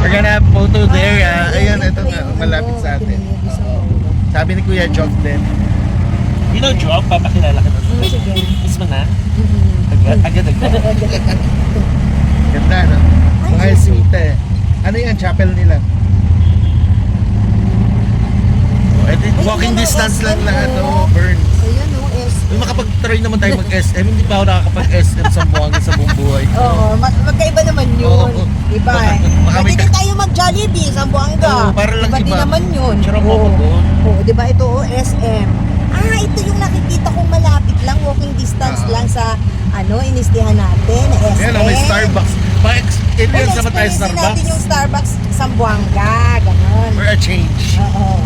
We're gonna have photo there. Ayan, ito nga, malapit sa atin. Sabi ni Kuya Jog din. You know Jog? Papakilala ka na. Kiss mo na? Agad-agad. Ganda, no? Mga sweet eh. Ano yan? Chapel nila? Walking distance lang lahat, no? Burns. Ayun, no? Kung makapag-try naman tayo mag-SM, hindi pa ako nakakapag-SM sa buong buhay. Oo, magkaiba naman yun. Oo. Diba eh? Pwede din tayo mag-Jollibee sa Buanga. Oo, para lang iba. Din naman yun. Sarap ako doon. Oo, diba ito, SM. Ito yung nakikita kong malapit lang, walking distance lang sa, inistihan natin, SM. Yan, may Starbucks. Ilan naman tayo experience Starbucks? natin yung Starbucks sa Buanga, ganon. For a change. Oo.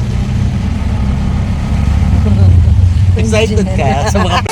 Excited ka sa mga...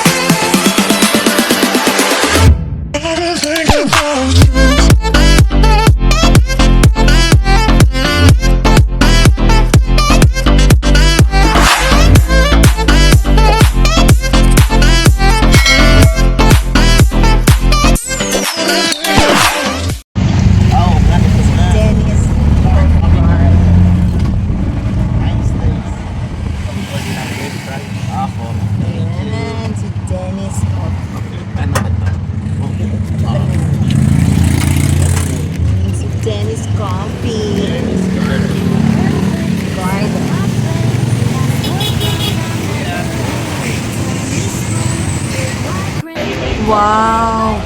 Wow!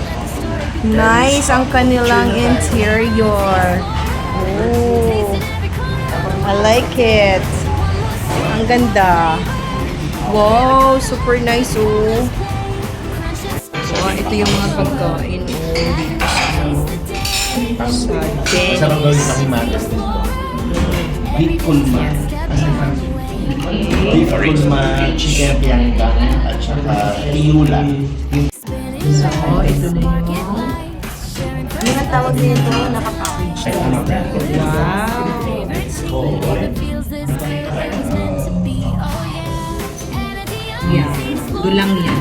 Nice ang kanilang interior. Oh, I like it. Ang ganda. Wow, super nice oh. So, ito yung mga pagkain sa Sarap daw yung Dennis. pakimagas dito. Beef kulma. Beef kulma, chicken pianggang, at saka tiyula. So, ito na yun. Ano ang tawag nito? Nakapackage. Wow! Yan. Dulang yan.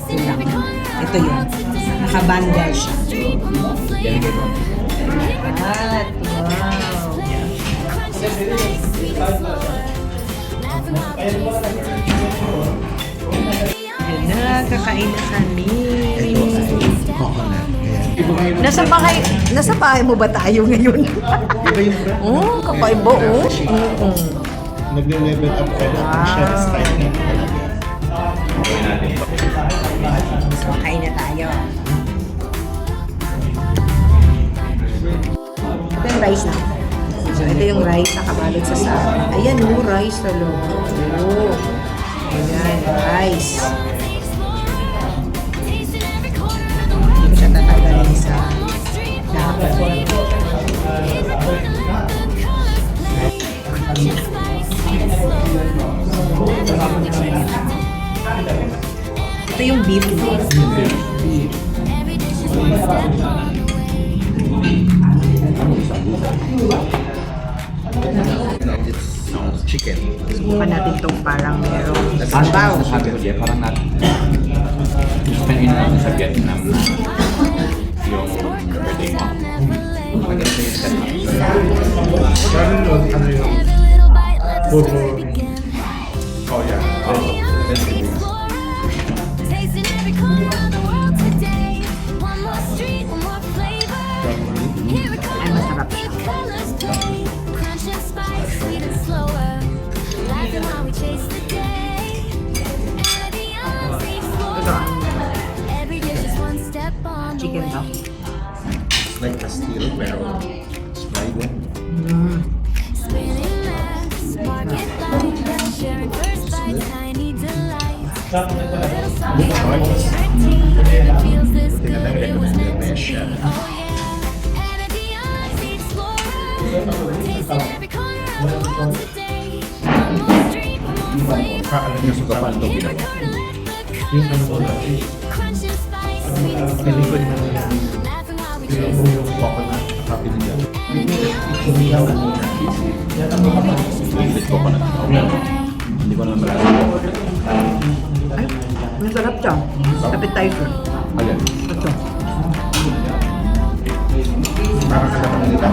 Dulang. Ito yun. Nakabandal siya. At, wow! Yun na, kakain na kami. Ito ay coconut. Nasa bahay mo ba tayo ngayon? Iba yung brand. Oh, kakaiba oh. Nagle-level up ka na. Chef style na talaga. So, kain na tayo. Ito yung rice na. So, ito yung rice na kabalot sa sapa. Ayan oh, rice sa loob. Oh. Ayan, rice. Hindi ko siya tatanggalin sa dapat. Ito yung beef. Beef. It's chicken. Subukan natin itong parang merong Sabaw. Sabi ko diya, parang natin. Gusto kayo namin sa Vietnam na yung birthday mo. Maganda yung setup. Ano yung puro... Oh yeah. ay masarap siya. Ito chicken daw. It's like a steel pero it's fried one. Tinatang-recommend yung best chef. Yung sugapan ito ginawa. Yung ano ko na. Piling ko naman yung coconut. Happy nila. Favorite ko pa na. Hindi ko naman malalaman. Ay, masarap siya. Appetizer. Ayan. Ito. Parang alamang nila.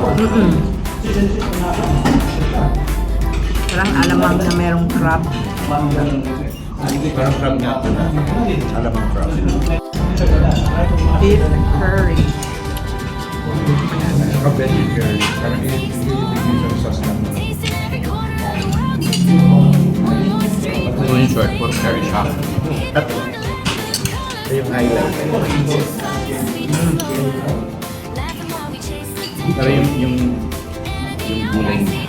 Parang alamang na merong crab. Parang crab nga ito na. Alamang crab. Beef curry. Saka veggie curry. Parang yung sauce lang. So in short, for curry siya. At ito yung highlight. Pero yung gulay niya.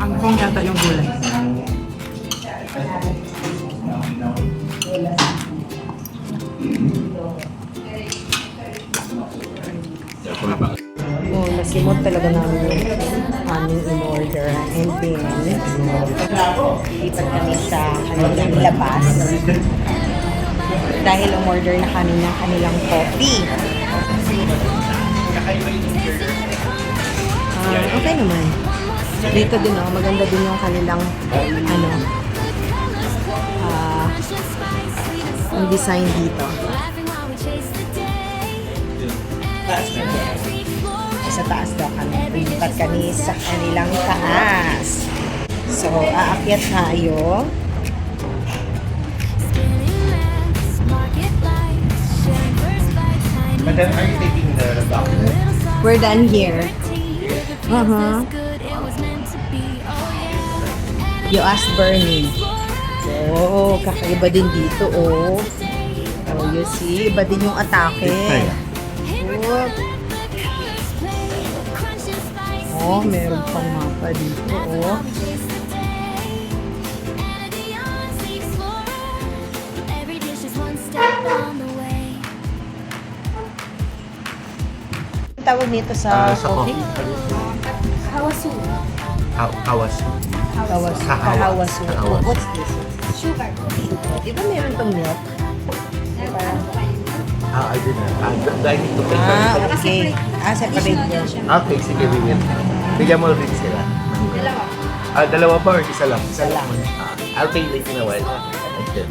Ang kong yata yung gulay. Oh, nasimot talaga namin yung aming in-order. And then, lipat kami sa kanilang labas. Dahil umorder na kami ng kanilang coffee. Okay naman. Dito din maganda din yung kanilang yung design dito. Sa taas daw kami. Lipat kami sa kanilang taas. So, aakyat tayo. But then are you taking the document? We're done here. You asked Bernie. Oh, kakaiba din dito, oh. Oh, you see? Iba din yung atake. Oh. Oh, meron pang mapa dito, oh. Tawag nito sa coffee? Hawasu. Awas. Kahawasu. Kahawasu. Kahawasu. What's this? Sugar. Di ba meron tong milk? I did not. I need to take Okay. Separate Additional yun. siya. Okay, sige, Vivian. Bigyan mo rin sila. Dalawa. Dalawa ba or isa lang? Isa lang. I'll take it in a while. Okay.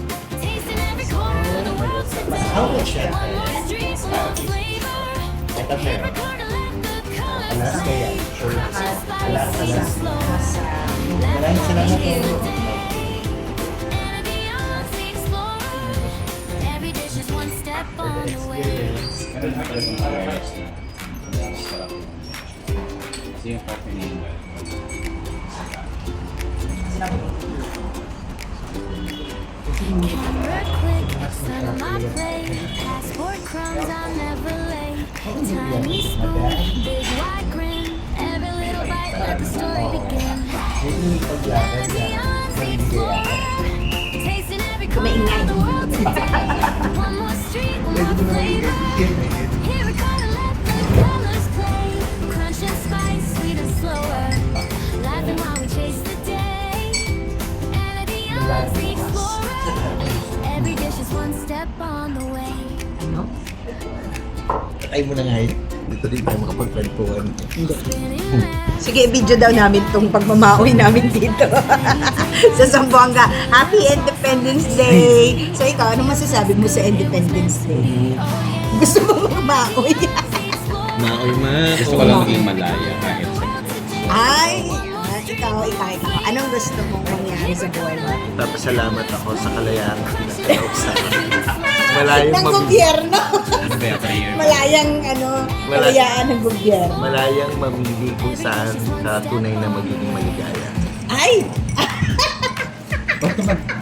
How much yan? Ito meron. Alas kaya. Sure. Alas. Maraming salamat po. Kasi yung coffee niya. Passport crumbs, I'm never late. Tiny spoon, big white grin. Every little bite, let the story begin. Beyond seats floor, tasting every corner of the world today. One more street, one more flavor. Here we come to let the colors play. Crunch and spice, sweet and slower. Laughing while we chase the day. And at the end, we explore. Every dish is one step on the way. Ano? Patay mo na nga yun. Dito din tayo makapagpagpuan. Hindi. Sige, video daw namin tong pagmamaoy namin dito. Sa Zamboanga. Happy Independence Day! So ikaw, ano masasabi mo sa Independence Day? Gusto mo magmaoy? Maoy ma. Gusto ko lang maging malaya kahit sa Ay! Ikaw. Anong gusto mong mangyari sa buhay mo? Papasalamat ako sa kalayaan na pinatawag sa akin. Malayang Ng gobyerno! ano ba yung prayer? Malayang, kalayaan ng gobyerno. Malayang mamili kung saan ka tunay na magiging maligaya. Ay!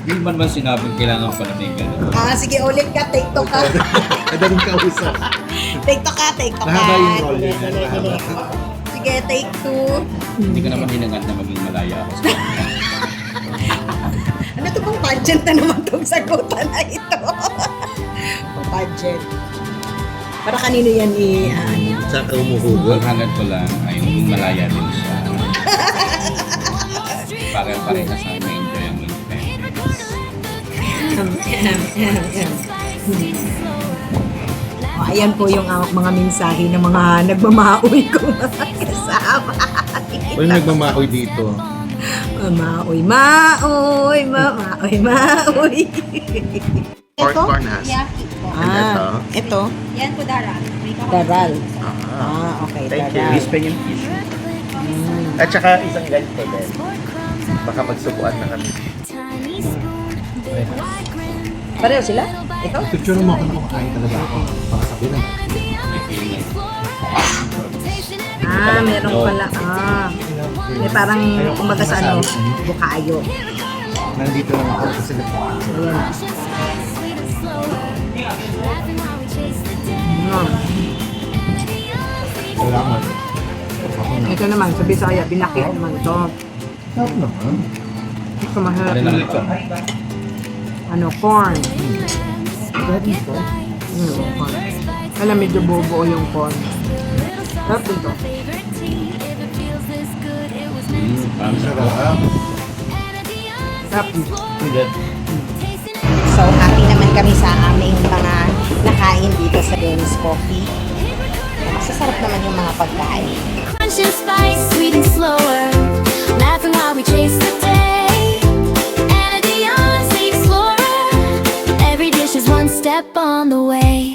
Hindi ba naman sinabing kailangan pa natin gano'n? Sige, ulit ka. Take to ka. Madaling kausap. Take to ka. Mahaba yung role Dili. yun. Sige, take two. Hindi ko naman hinangad na maging malaya ako sa Ano to pang pageant na naman itong sagutan na ito? Pang pageant. Para kanino yan Saan ka umuhugot? Ang hangad ko lang ay maging malaya din siya. Para parehas na ma-enjoy ang independence. Ayan po yung mga mensahe ng mga nagmamaoy ko mga kasama. Uy, nagmamaoy dito. Maoy. Pork Ito? corn has. Yaki po. Ah, ito. Yan po daral. Daral. Ah. Ah, okay. Thank you. Daral. Crispy yung fish. At saka isang ganito din. Baka magsubuan na kami. Tiny spoon, big white grin. Pareho sila? Ito? Picture mo ako na kumakain talaga ako. Baka sabihin lang. Ah, meron pala. Ah. May parang, kumbaga sa ano, bukayo. Nandito lang ako kasi Ayan. kailangan. Ito naman, sa Bisaya, binakit naman ito. Sarap naman. Ito mahal. Ano lang ito? Ano, corn. Kahit ito. Corn. Alam, medyo bobo yung corn. Sarap ito. Ang sarap. Sarap ito. Good. So, happy naman kami sa aming mga nakain dito sa Dennis Coffee. Masasarap naman yung mga pagkain. Crunch and spice, sweet and slower. Laughing while we chase the day. And a Dion's the explorer. Every dish is one step on the way.